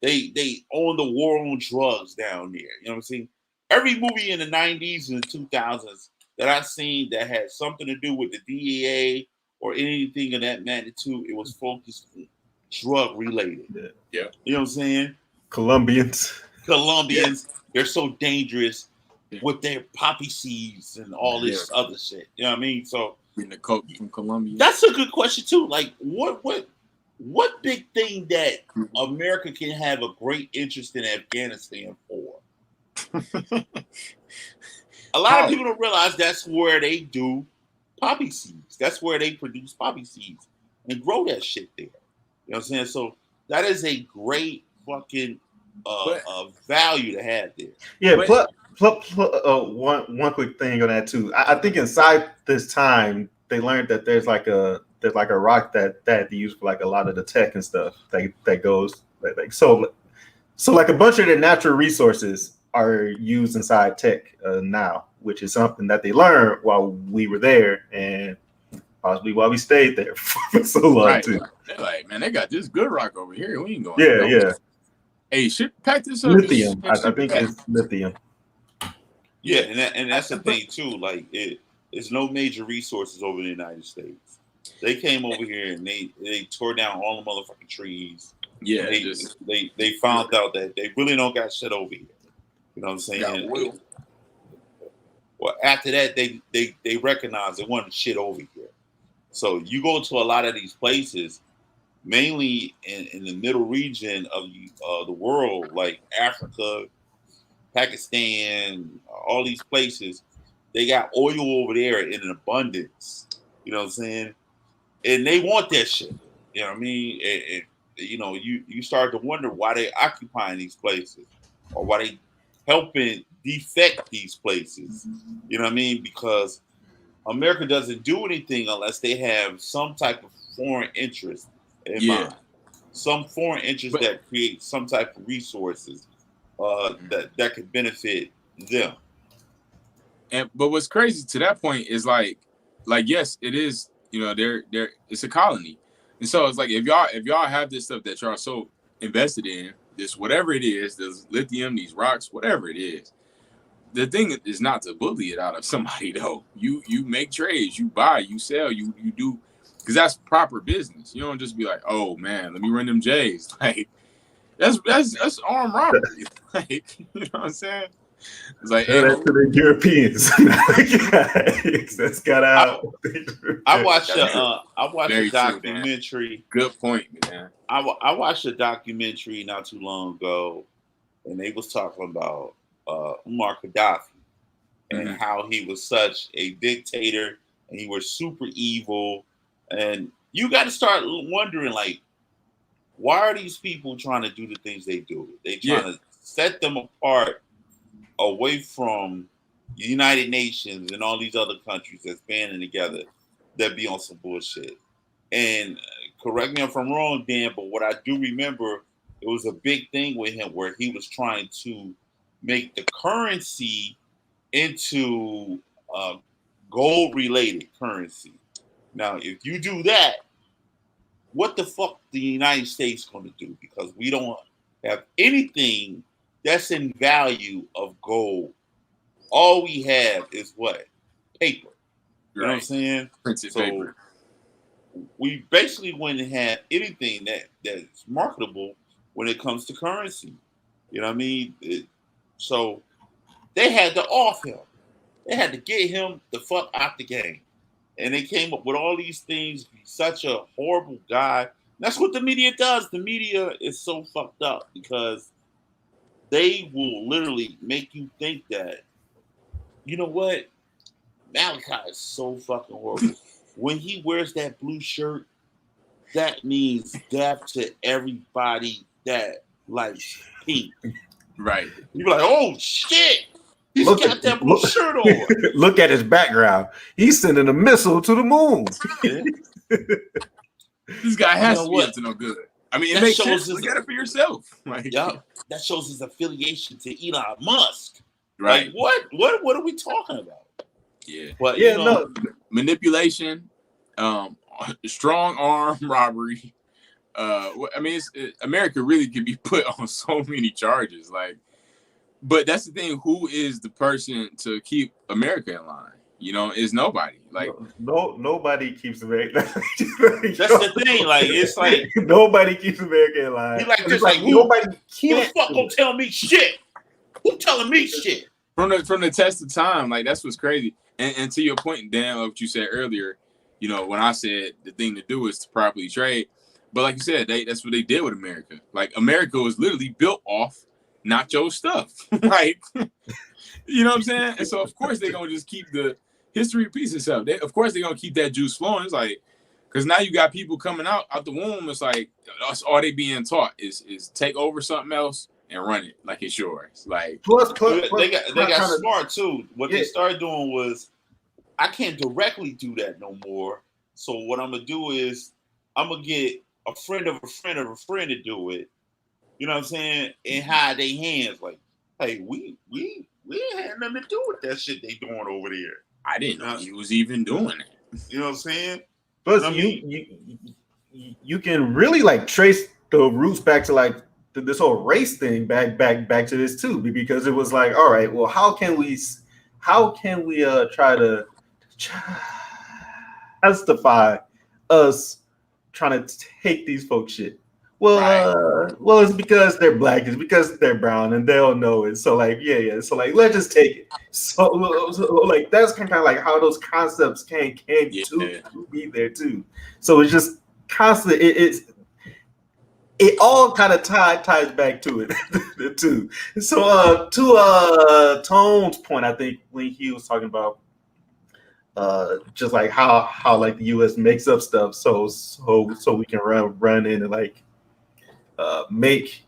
C: they own the war on drugs down there. You know what I'm saying? Every movie in the 90s and the 2000s that I've seen that had something to do with the DEA or anything of that magnitude, it was focused on drug related.
A: Yeah.
C: You know what I'm saying?
B: Colombians,
C: they're so dangerous with their poppy seeds and all this other shit. You know what I mean? So
A: getting the coke from Colombia.
C: That's a good question too. Like what big thing that America can have a great interest in Afghanistan for? A lot of people don't realize that's where they do poppy seeds. That's where they produce poppy seeds and grow that shit there. You know what I'm saying? So that is a great fucking value to have there.
B: Yeah, one quick thing on that too. I think inside this time they learned that there's like a rock that they use for like a lot of the tech and stuff that goes like so like a bunch of the natural resources are used inside tech now, which is something that they learned while we were there and possibly while we stayed there for so long too.
A: They're like, man, they got this good rock over here. We ain't going.
B: Yeah.
A: Hey, pack this up.
B: Lithium. I think it's lithium.
C: Yeah, and that's the thing too. Like there's no major resources over in the United States. They came over here and they tore down all the motherfucking trees.
A: Yeah,
C: they found out that they really don't got shit over here. You know what I'm saying? Well, after that, they recognized they wanted shit over here. So you go to a lot of these places, mainly in the middle region of the world, like Africa, Pakistan, all these places, they got oil over there in an abundance. You know what I'm saying? And they want that shit. You know what I mean? And you know, you start to wonder why they occupying these places or why they helping defect these places. You know what I mean? Because America doesn't do anything unless they have some type of foreign interest in mind. Some foreign interest that creates some type of resources that could benefit them.
A: But what's crazy to that point is like yes, it is. You know, they're it's a colony, and so it's like if y'all have this stuff that y'all so invested in, this whatever it is, this lithium, these rocks, whatever it is. The thing is not to bully it out of somebody though. You make trades, you buy, you sell, you do, because that's proper business. You don't just be like, oh man, let me run them J's. Like that's armed robbery. Like, you know what I'm saying? It's like
B: that's to the Europeans. That's got out.
C: I watched a documentary.
A: True, good point, man.
C: I watched a documentary not too long ago, and they was talking about Muammar Gaddafi and how he was such a dictator and he was super evil. And you got to start wondering, like, why are these people trying to do the things they do? They trying
A: Yeah.
C: to set them apart away from the United Nations and all these other countries that's banding together that be on some bullshit. And correct me if I'm wrong, Dan, but what I do remember, it was a big thing with him where he was trying to make the currency into gold-related currency. Now, if you do that, what the fuck the United States going to do? Because we don't have anything that's in value of gold. All we have is what? Paper. You know what I'm saying?
A: Printed paper.
C: We basically wouldn't have anything that's marketable when it comes to currency. You know what I mean? So they had to off him. They had to get him the fuck out the game. And they came up with all these things. He's such a horrible guy. That's what the media does. The media is so fucked up because they will literally make you think that, you know what? Malachi is so fucking horrible. When he wears that blue shirt, that means death to everybody that likes pink.
B: Right.
C: You be like, oh shit! He's got that blue shirt on.
B: Look at his background. He's sending a missile to the moon.
C: Yeah.
A: This guy has to be up to no good. I mean, it makes sense. Look at it for yourself. Like,
C: yeah, that shows his affiliation to Elon Musk.
A: Right.
C: Like, what are we talking about?
A: Yeah.
C: But
B: yeah,
C: you know,
B: no.
A: Manipulation, strong arm robbery. I mean, America really could be put on so many charges. Like, but that's the thing. Who is the person to keep America in line? You know, is nobody. Like,
B: nobody keeps America.
C: That's the thing. Like, it's like
B: nobody keeps America in line.
C: He like this. Like,
B: nobody
C: who the fuck gonna tell me shit? Who telling me shit?
A: From the test of time, like that's what's crazy. And to your point, Dan, of what you said earlier, you know, when I said the thing to do is to properly trade, but like you said, that's what they did with America. Like America was literally built off nacho stuff. Like, you know what I'm saying? And so of course they're gonna just keep the history repeats itself. Of course they're gonna keep that juice flowing. It's like, because now you got people coming out the womb. It's like that's all they being taught is take over something else and run it like it's yours. Like
C: plus they got smart too. What they started doing was, I can't directly do that no more. So what I'm gonna do is I'm gonna get a friend of a friend of a friend to do it. You know what I'm saying? And hide their hands. Like, hey, we ain't had nothing to do with that shit they doing over there.
A: I didn't know he was even doing it.
C: You know what I'm saying?
B: But you can really like trace the roots back to like this whole race thing back to this too, because it was like, all right, well, how can we try to justify us trying to take these folks shit? Well, right. Well, it's because they're black, it's because they're brown, and they'll know it. So like, yeah. So like, let's just take it. So like, that's kind of like how those concepts came to be there too. So it's just constant. It all kind of ties back to it too. So to Tone's point, I think when he was talking about just like how like the U.S. makes up stuff so we can run in and like make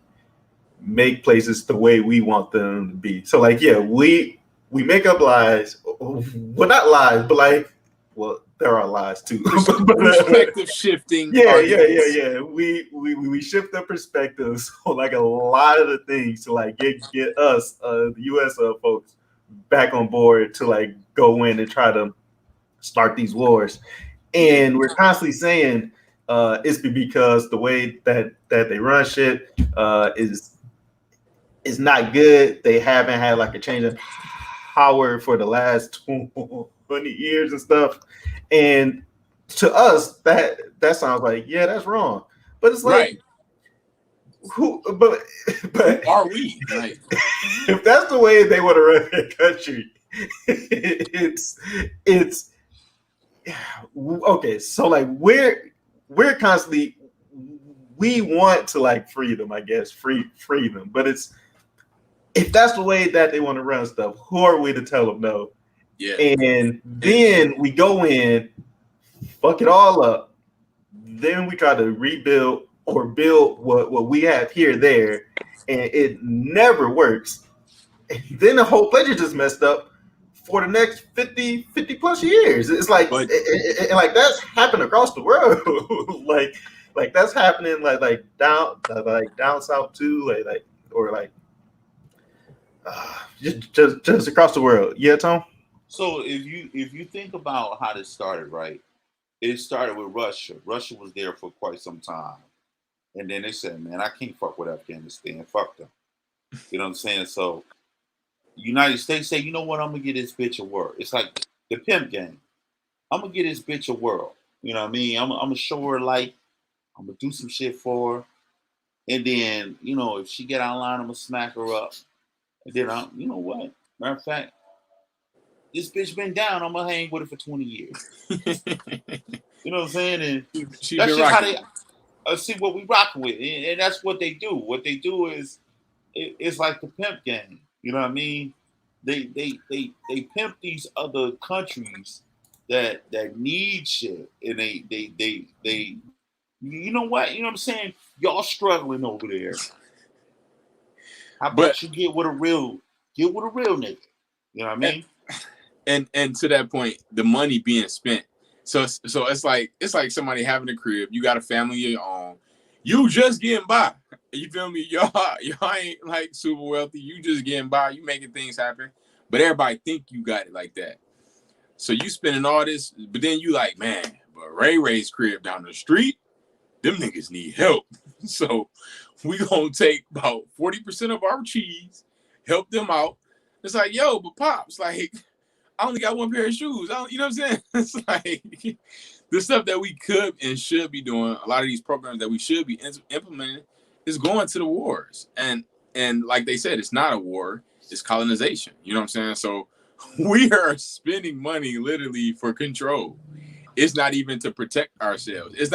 B: places the way we want them to be. So like, yeah, we make up lies. Well, not lies, but like, well, there are lies too.
A: Perspective shifting.
B: Yeah. We shift the perspectives on like a lot of the things to like get us, the U.S. Folks, back on board to like go in and try to start these wars. And we're constantly saying it's because the way that they run shit is not good. They haven't had like a change of power for the last 20 years and stuff. And to us, that sounds like, yeah, that's wrong. But it's like, right. But
A: who are we? Like,
B: if that's the way they want to run their country, it's okay. So like, we're constantly, we want to like free them, I guess, free them. But it's, if that's the way that they want to run stuff, who are we to tell them no?
A: Yeah.
B: And then we go in, fuck it all up. Then we try to rebuild or build what we have here there, and it never works. And then the whole budget just messed up for the next 50 plus years. It's like
A: But
B: like that's happened across the world. like that's happening like down south too, like or like just across the world. Yeah, Tom.
C: So if you think about how this started, right? It started with Russia. Russia was there for quite some time, and then they said, "Man, I can't fuck with Afghanistan. Fuck them." You know what I'm saying? So United States say, "You know what? I'm gonna get this bitch a world." It's like the pimp game. I'm gonna get this bitch a world. You know what I mean? I'm gonna show her like I'm gonna do some shit for her, and then if she get out of line, I'm gonna smack her up. And then you know what? Matter of fact, this bitch been down. I'm gonna hang with her for 20 years. You know what I'm saying? And
A: she
C: that's
A: been
C: just how
A: rocking.
C: they see what we rocking with, and that's what they do. What they do is it's like the pimp game. You know what I mean? They pimp these other countries that need shit, and they you know what? You know what I'm saying? Y'all struggling over there. How
A: But
C: about you get with a real nigga? You know what I mean?
A: and to that point, the money being spent. So it's like somebody having a crib. You got a family of your own. You just getting by. You feel me? Y'all ain't like super wealthy. You just getting by. You making things happen. But everybody think you got it like that. So you spending all this, but then you like, man, but Ray's crib down the street, them niggas need help. So we gonna take about 40% of our cheese, help them out. It's like, yo, but Pops, like, I only got one pair of shoes. You know what I'm saying? It's like the stuff that we could and should be doing. A lot of these programs that we should be implementing is going to the wars. And like they said, it's not a war. It's colonization. You know what I'm saying? So we are spending money literally for control. It's not even to protect ourselves. It's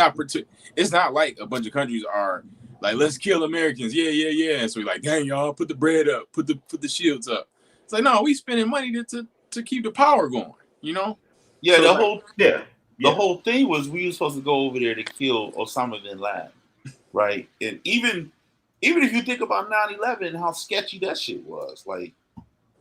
A: not like a bunch of countries are like, let's kill Americans. Yeah, yeah, yeah. And so we're like, dang, y'all, put the bread up, put the shields up. It's like, no, we spending money to keep the power going, you know?
C: Yeah,
A: So
C: the
A: it's like,
C: whole
B: Yeah,
C: the
B: yeah.
C: whole thing was we were supposed to go over there to kill Osama bin Laden, right? And even if you think about 9/11, how sketchy that shit was, like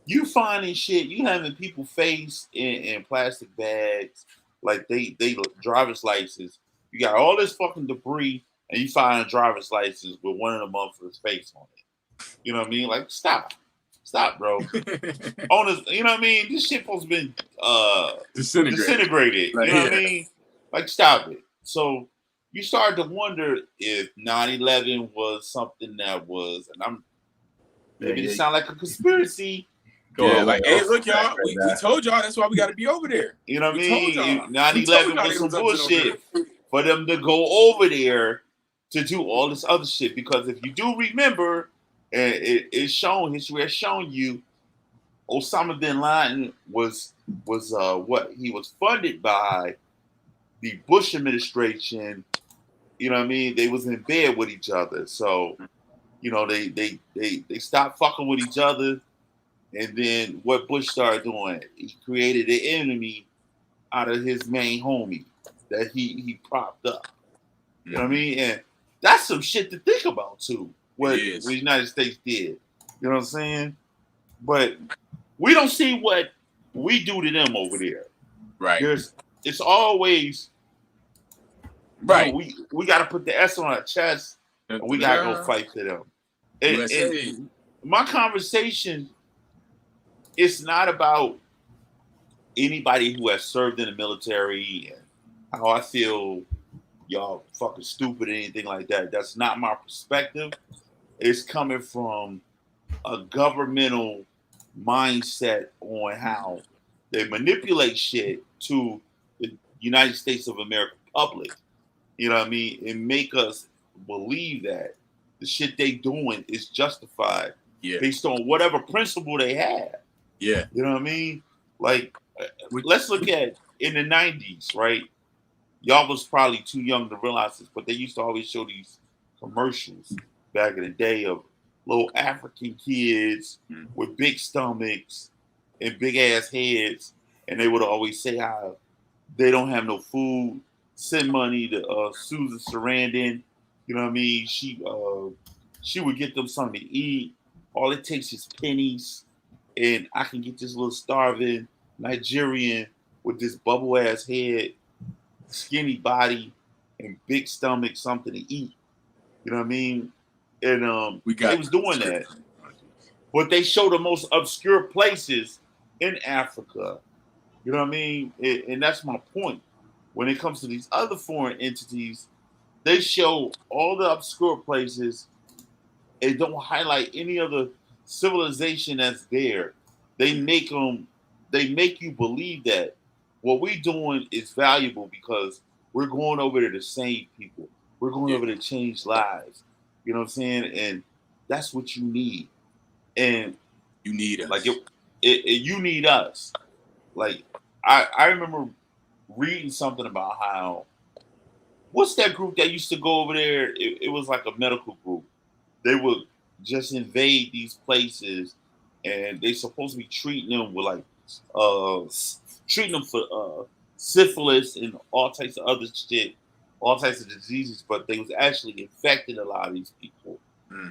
C: you finding shit, you having people face in plastic bags, like they driver's license. You got all this fucking debris, and you find a driver's license with one of the motherfuckers' face on it. You know what I mean? Like stop, bro. On this, you know what I mean? This shit supposed to be
A: disintegrate.
C: disintegrated. You
A: Like,
C: know what I
A: yeah.
C: mean? Like, stop it. So you start to wonder if 9/11 was something that was, and I'm maybe it
B: Yeah.
C: sound like a conspiracy.
A: Yeah,
B: Going way
A: like, hey,
B: over
A: look,
B: the track
A: y'all,
B: right
A: we
B: now.
A: told y'all that's why we got to be over there.
C: You know what I
A: We told
C: mean?
A: y'all. We told
C: 9/11
A: y'all
C: was
A: they
C: some
A: was up to no
C: bullshit
A: good.
C: for them to go over there to do all this other shit. Because if you do remember, and it's shown, history has shown you, Osama bin Laden was what he was funded by the Bush administration. You know what I mean? They was in bed with each other, so they stopped fucking with each other. And then what Bush started doing, he created an enemy out of his main homie that he propped up. You know what I mean? And that's some shit to think about too.
A: It
C: What
A: is.
C: the United States did. You know what I'm saying? But we don't see what we do to them over there.
A: Right.
C: It's always
A: Right.
C: we got to put the S on our chest and we got to go fight for them.
A: USA.
C: And my conversation, it's not about anybody who has served in the military and how I feel y'all fucking stupid or anything like that. That's not my perspective. It's coming from a governmental mindset on how they manipulate shit to the United States of America public. You know what I mean? And make us believe that the shit they doing is justified
A: Yeah.
C: based on whatever principle they have.
A: Yeah.
C: You know what I mean? Like, let's look at in the 90s, right? Y'all was probably too young to realize this, but they used to always show these commercials back in the day of little African kids with big stomachs and big ass heads, and they would always say how they don't have no food. Send money to Susan Sarandon. You know what I mean? She would get them something to eat. All it takes is pennies, and I can get this little starving Nigerian with this bubble ass head, skinny body, and big stomach something to eat. You know what I mean? And they was doing that. But they show the most obscure places in Africa. You know what I mean? And that's my point. When it comes to these other foreign entities, they show all the obscure places and don't highlight any other civilization that's there. They make you believe that what we're doing is valuable because we're going over there to save people. We're going over to change lives. You know what I'm saying? And that's what you need. And
A: you need us.
C: Like you need us. Like I remember reading something about how what's that group that used to go over there? It was like a medical group. They would just invade these places, and they supposed to be treating them with like treating them for syphilis and all types of other shit, all types of diseases. But they was actually infecting a lot of these people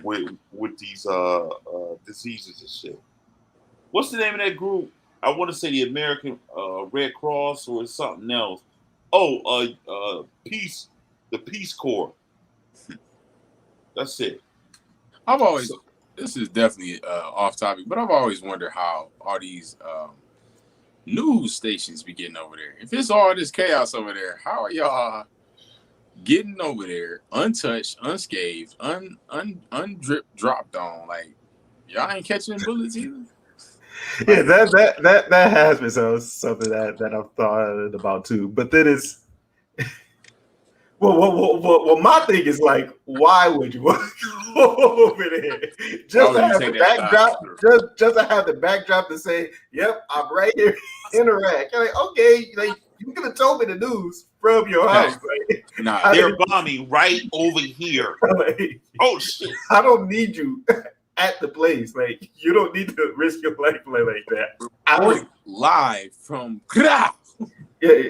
C: with these diseases and shit. What's the name of that group? I want to say the American Red Cross or something else. Oh, the Peace Corps. That's it.
A: This is definitely off topic, but I've always wondered how all these news stations be getting over there. If it's all this chaos over there, how are y'all getting over there untouched, unscathed, undrip dropped on? Like y'all ain't catching bullets either.
B: Yeah, that has been something that I've thought about too. But then it's well, my thing is like, why would you want to go over there just to have the backdrop? Just to have the backdrop to say, "Yep, I'm right here in Iraq." You're like, okay, like you could have told me the news from your house. Like,
C: nah, they're bombing right over here.
B: Like,
C: oh shit!
B: I don't need you at the place. Like, you don't need to risk your life like that. I was
A: live from.
B: They're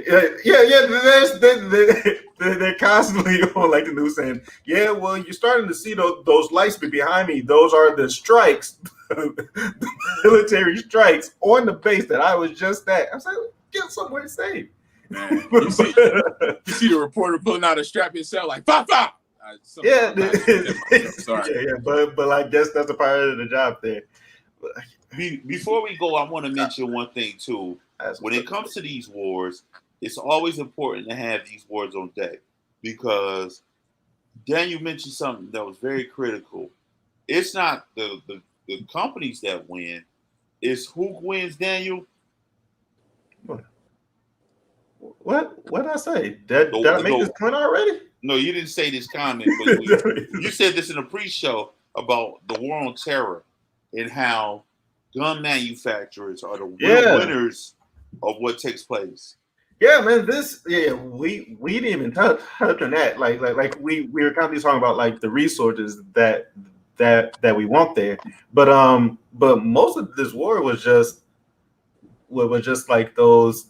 B: constantly on like the news saying, "Yeah, well, you're starting to see those lights behind me. Those are the strikes, the military strikes on the base that I was just at." I was like, "Get somewhere safe."
A: Man, you see the reporter pulling out a strap himself like, "Pop, pop."
B: Yeah, but I guess that's a part of the job there.
C: Before we go, I want to mention one thing too. When it comes to these wars, it's always important to have these wars on deck because Daniel mentioned something that was very critical. It's not the companies that win; it's who wins. Daniel,
B: what did I say? Did I make this point already?
C: No, you didn't say this comment, but you said this in a pre-show about the war on terror and how gun manufacturers are the real winners of what takes place.
B: Yeah, man. We didn't even touch on that. Like we were kind of talking about like the resources that we want there, but most of this war was just like those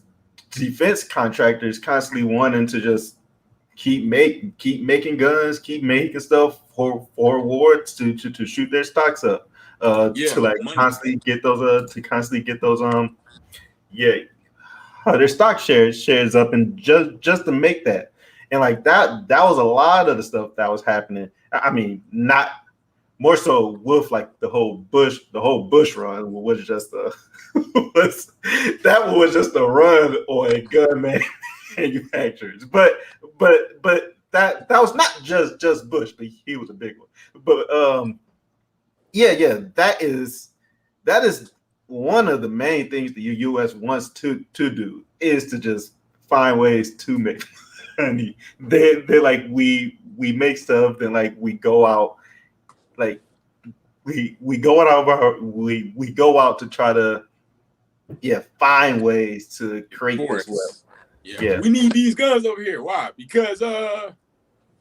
B: defense contractors constantly wanting to just keep making guns, keep making stuff for war to shoot their stocks up, to like constantly get those their stock shares up, and just to make that. And like that was a lot of the stuff that was happening. I mean, not more so with like the whole Bush run was just that was just a run on gun manufacturers. But that was not just Bush, but he was a big one. But that is one of the main things the U.S. wants to do is to just find ways to make money. They're like we make stuff, then like we go out, like we go out to try to find ways to create this wealth.
A: Yeah, we need these guns over here. Why? Because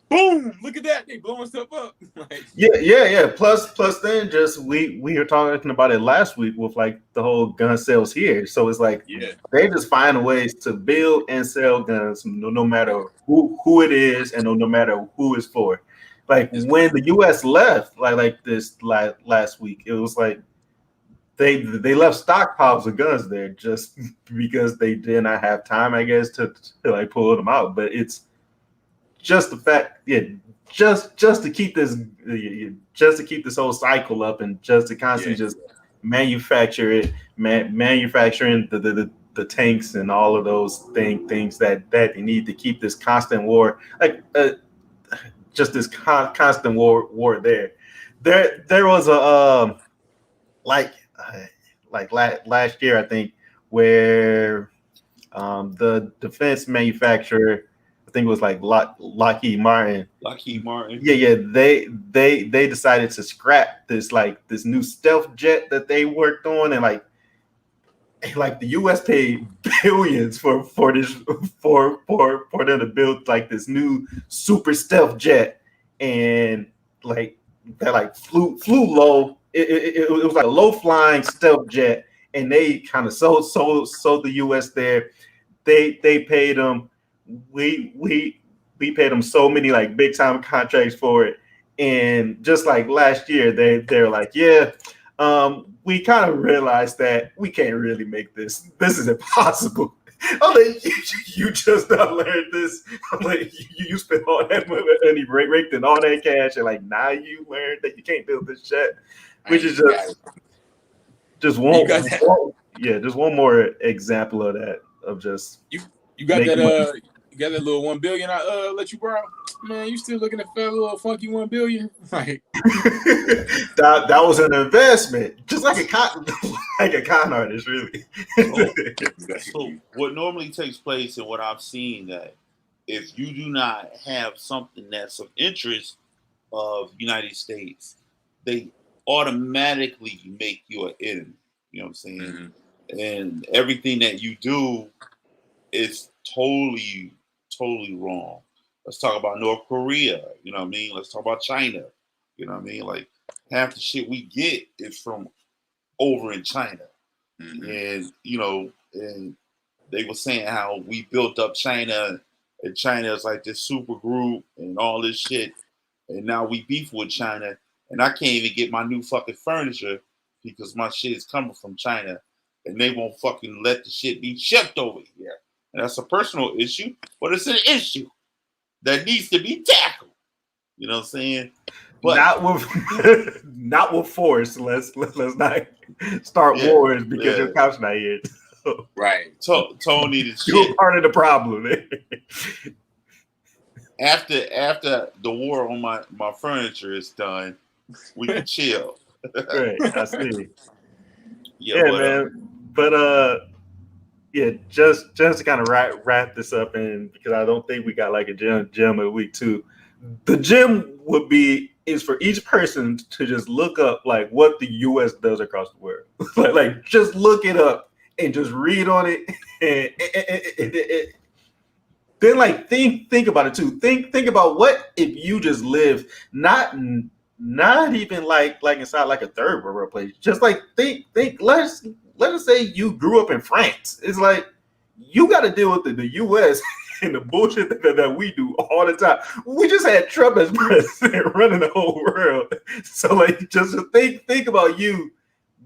A: boom, look at that, they blowing stuff up. Like,
B: Plus, then just we were talking about it last week with like the whole gun sales here. So it's like they just find ways to build and sell guns, no matter who it is and no matter who it's for. Like when the U.S. left, like this last week, it was like they left stockpiles of guns there just because they did not have time, I guess, to like pull them out. But it's just the fact, yeah, just to keep this whole cycle up, and just to constantly just manufacture it, manufacturing the tanks and all of those things that they need to keep this constant war, like just this constant war there. There was a like last year, I think, where the defense manufacturer, I think it was like Lockheed Martin. Yeah. They decided to scrap this new stealth jet that they worked on, and like the U.S. paid billions for them to build like this new super stealth jet, and like that flew low. It was like a low flying stealth jet, and they kind of sold the U.S. there. They paid them. We paid them so many like big time contracts for it, and just like last year, they're like, yeah. We kind of realized that we can't really make this. This is impossible. I'm like, you just not learned this. I'm like, you spent all that money and you raked in all that cash, and like now you learned that you can't build this jet, which is just one more example of that, of just
A: you got that you got that little $1 billion I let you borrow. Man, you still looking at that little funky $1 billion? Like
B: that was an investment, just like a con artist, really.
C: So what normally takes place, and what I've seen, that if you do not have something that's of interest of United States, they automatically make you an enemy. You know what I'm saying? Mm-hmm. And everything that you do is totally wrong. Let's talk about North Korea. You know what I mean? Let's talk about China. You know what I mean? Like half the shit we get is from over in China. Mm-hmm. And, you know, and they were saying how we built up China, and China is like this super group and all this shit. And now we beef with China, and I can't even get my new fucking furniture because my shit is coming from China, and they won't fucking let the shit be shipped over here. And that's a personal issue, but it's an issue that needs to be tackled. You know what I'm saying? But
B: not with force. Let's not start wars because your couch not here.
A: Right.
C: Tony, the shit.
B: You're part of the problem.
C: After the war on my furniture is done, we can chill.
B: Right, I see. Man. But just to kind of wrap this up, and because I don't think we got like a gem of the week too. The gem is for each person to just look up like what the U.S. does across the world. like just look it up and just read on it, and then like think about it too. Think about what if you just live not even like inside like a third world place. Just like think. Let us say you grew up in France. It's like you got to deal with the U.S. and the bullshit that we do all the time. We just had Trump as president running the whole world. So like just think about you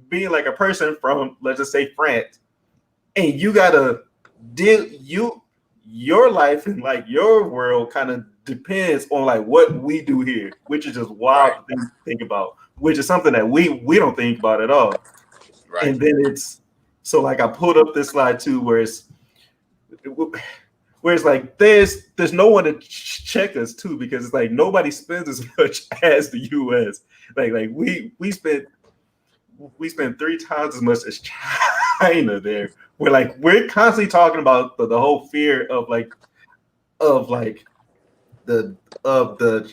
B: being like a person from, let's just say, France, and you got to deal your life and like your world kind of depends on like what we do here, which is just wild to think about, which is something that we don't think about at all. Right. And then it's so like I pulled up this slide too, where it's like there's no one to check us too, because it's like nobody spends as much as the U.S. Like we spend 3 times as much as China there. We're constantly talking about the whole fear of the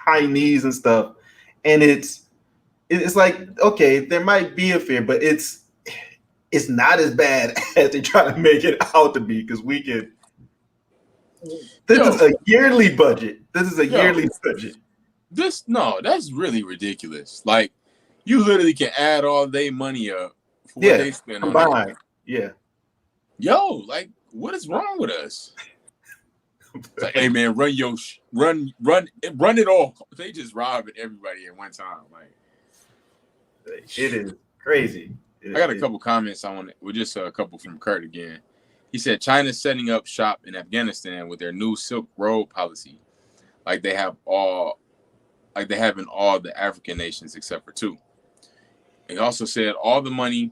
B: Chinese and stuff, and it's like, okay, there might be a fear, but it's not as bad as they try to make it out to be, because we can. This is a yearly budget. Yearly budget.
A: That's really ridiculous. Like, you literally can add all their money up for what they spend on it.
B: Yeah.
A: Yo, like, what is wrong with us? It's like, hey man, run it all. They just robbing everybody at one time. Like,
B: it is crazy.
A: I got a couple comments I want. Well, just a couple from Kurt again. He said China's setting up shop in Afghanistan with their new Silk Road policy, like they have in all the African nations except for two. He also said all the money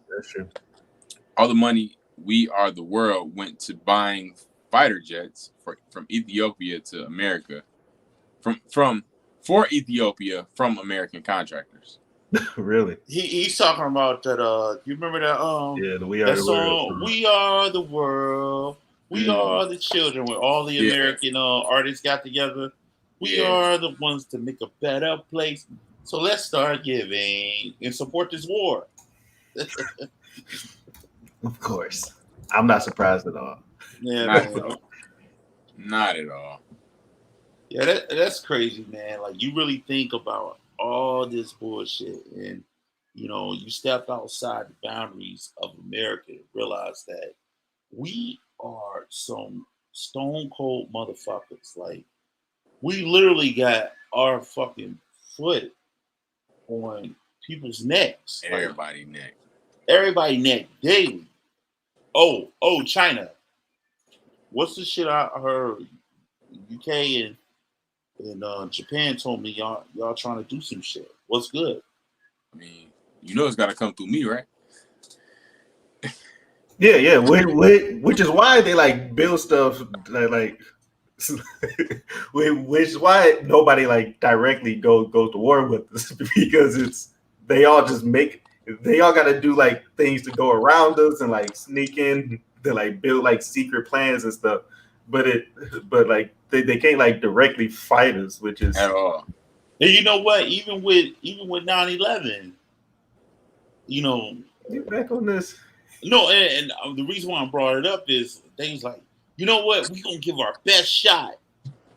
A: we are the world went to buying fighter jets from Ethiopia to America, for Ethiopia from American contractors.
B: Really?
C: He's talking about that. You remember that?
B: We Are
C: that
B: the
C: song.
B: World.
C: We are the world. We are the children. Where all the American artists got together. We are the ones to make a better place. So let's start giving and support this war.
B: Of course. I'm not surprised at all.
C: Yeah,
A: Not at all.
C: Yeah, that's crazy, man. Like, you really think about all this bullshit and, you step outside the boundaries of America and realize that we are some stone cold motherfuckers. Like, we literally got our fucking foot on people's necks.
A: Everybody neck.
C: Everybody neck daily. Oh, China. What's the shit I heard? UK and Japan told me y'all trying to do some shit. What's good?
A: I mean, it's got to come through me, right?
B: Yeah. Which is why they like build stuff like which is why nobody like directly goes to war with us, because they all got to do like things to go around us and like sneak in to like build like secret plans and stuff. But like they can't like directly fight us, which is
A: at all.
C: And you know what? Even with 9/11,
B: back on this.
C: No, and the reason why I brought it up is things like, you know what? We're gonna give our best shot.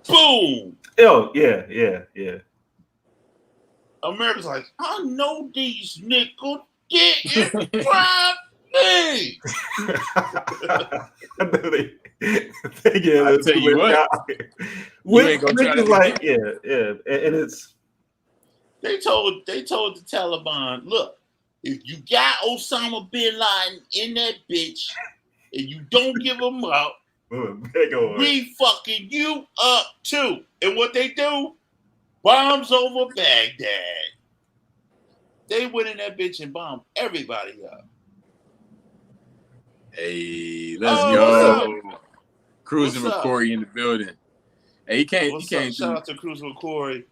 C: Boom.
B: Oh yeah.
C: America's like, I know these niggas didn't bribe me.
A: I'll tell you what.
B: Which is like, and it's.
C: They told the Taliban, look, if you got Osama bin Laden in that bitch and you don't give him up, we fucking you up too. And what they do? Bombs over Baghdad. They went in that bitch and bombed everybody up.
A: Hey, let's go. Cruising with Corey in the building. Hey, he can't.
C: Shout out to Cruising with Corey.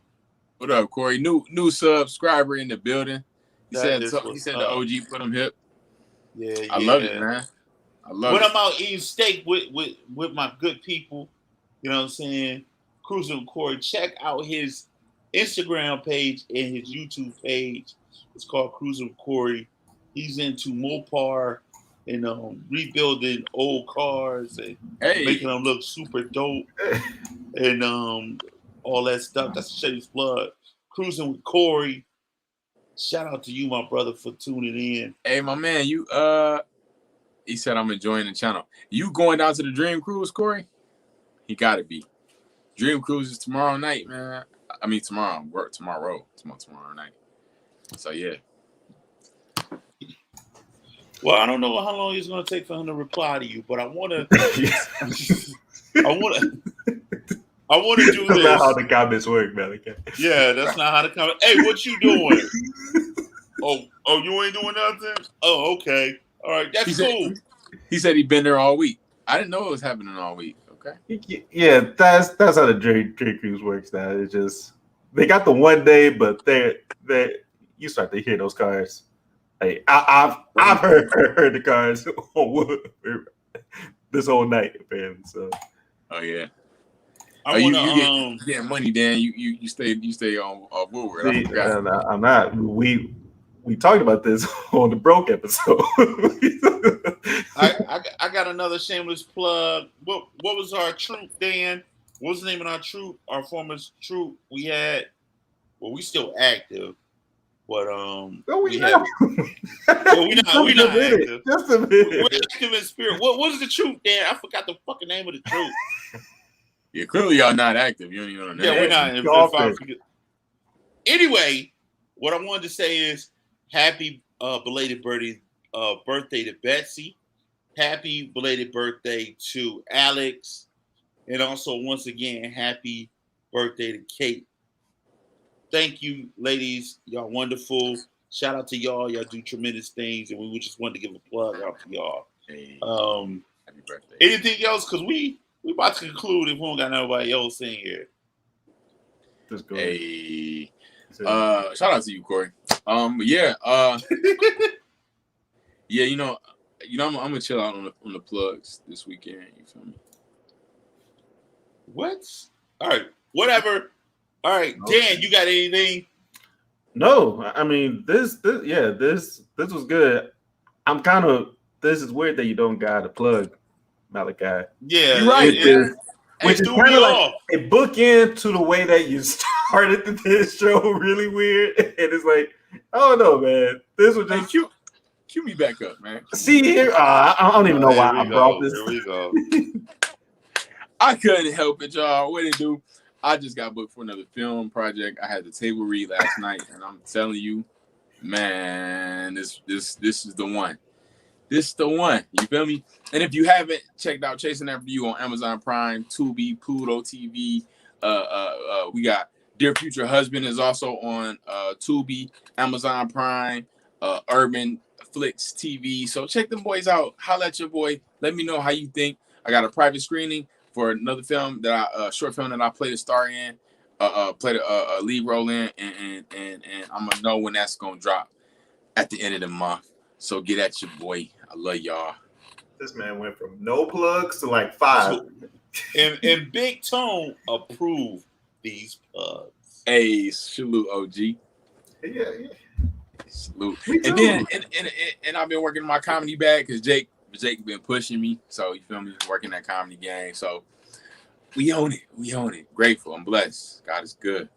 A: What up, Corey? New subscriber in the building. He said the OG put him hip.
C: Yeah,
A: I love it, man. I love it.
C: When I'm out eating steak with my good people, you know what I'm saying? Cruising with Corey. Check out his Instagram page and his YouTube page. It's called Cruising with Corey. He's into Mopar and rebuilding old cars and making them look super dope and all that stuff. That's Sheddy's Blood. Cruising with Corey. Shout out to you, my brother, for tuning in.
A: Hey, my man, he said I'm enjoying the channel. You going down to the Dream Cruise, Corey? He got to be. Dream Cruise is tomorrow night, man. I mean, tomorrow night. So, yeah.
C: Well, I don't know how long it's going to take for him to reply to you, but I want to do this.
B: That's not how the comments work, man. Okay.
C: Yeah, that's not how the comments. Hey, what you doing? Oh, you ain't doing nothing? Oh, okay. All right, that's cool.
A: He said he'd been there all week. I didn't know it was happening all week. Okay.
B: Yeah, that's how the Dre Cruise works now. It's just they got the one day, but they you start to hear those cars. Hey, I've heard the cars on wood this whole night, man. So.
A: Oh yeah.
C: You
A: get money, Dan. You stay on Woodward.
B: I'm not. We talked about this on the Broke episode.
C: I got another shameless plug. What was our troop, Dan? What was the name of our troop? Our former troop we had. Well, we still active, but we're not active.
B: Just a minute.
C: We're active in spirit. What was the troop, Dan? I forgot the fucking name of the troop.
A: Yeah, clearly y'all not active. You don't even know.
C: Yeah, we're not.
B: Golfing.
C: Anyway, what I wanted to say is happy belated birthday to Betsy. Happy belated birthday to Alex. And also, once again, happy birthday to Kate. Thank you, ladies. Y'all wonderful. Shout out to y'all. Y'all do tremendous things. And we just wanted to give a plug out to y'all.
A: Hey, happy birthday.
C: Anything else? Because we about to conclude if we don't got nobody else in here.
B: Just go.
A: Hey, shout out to you, Corey. Yeah, yeah, I'm gonna chill out on the plugs this weekend. You feel me?
C: What? All right, whatever. All right, Dan, you got anything?
B: No, I mean this was good. I'm kind of this is weird that you don't got a plug, Malachi.
C: Yeah,
A: you're right.
B: Which is kind of like a bookend to the way that you started this show. Really weird, and it's like, I don't know, man. This was just
A: cue me back up, man.
B: See here, I don't even know why I brought this.
C: Here we go.
A: I couldn't help it, y'all. What it do? I just got booked for another film project. I had the table read last night, and I'm telling you, man, this is the one. This is the one. You feel me? And if you haven't checked out Chasing After You on Amazon Prime, Tubi, Pluto TV, we got Dear Future Husband is also on Tubi, Amazon Prime, Urban Flix TV. So check them boys out. Holla at your boy. Let me know how you think. I got a private screening for another film that short film that I played a star in, played a lead role in, and I'm gonna know when that's gonna drop at the end of the month. So get at your boy. I love y'all.
B: This man went from no plugs to like 5.
C: And Big Tone approved these plugs.
A: Hey, salute, OG.
B: Yeah.
A: Salute. And then and I've been working my comedy bag because Jake been pushing me. So you feel me? Working that comedy game. So we own it. We own it. Grateful. I'm blessed. God is good.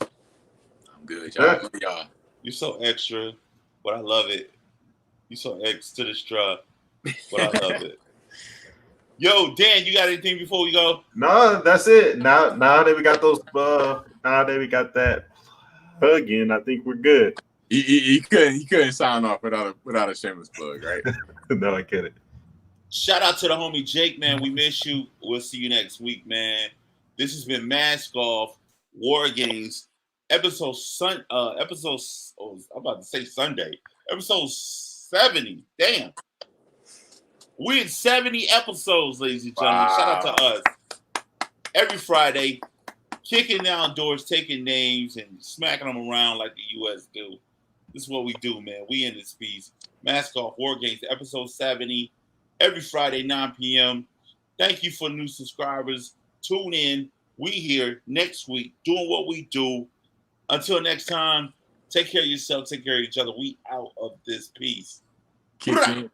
A: I'm good, y'all. Y'all.
C: You're so extra, but I love it. You're so extra, but I love it. Yo, Dan, you got anything before we go?
B: No, that's it. Now that we got those, now that we got that plug in, I think we're good.
A: He couldn't sign off without a shameless plug, right?
B: No, I get it.
C: Shout out to the homie Jake, man. We miss you. We'll see you next week, man. This has been Mask Off War Games episode. I'm about to say Sunday. Episode 70. Damn. We're in 70 episodes, ladies and gentlemen.
A: Wow.
C: Shout out to us. Every Friday, kicking down doors, taking names, and smacking them around like the U.S. do. This is what we do, man. We in this piece. Mask Off War Games, episode 70. Every Friday, 9 p.m. Thank you for new subscribers. Tune in. We here next week doing what we do. Until next time, take care of yourself, take care of each other. We out of this piece.
A: Kick in.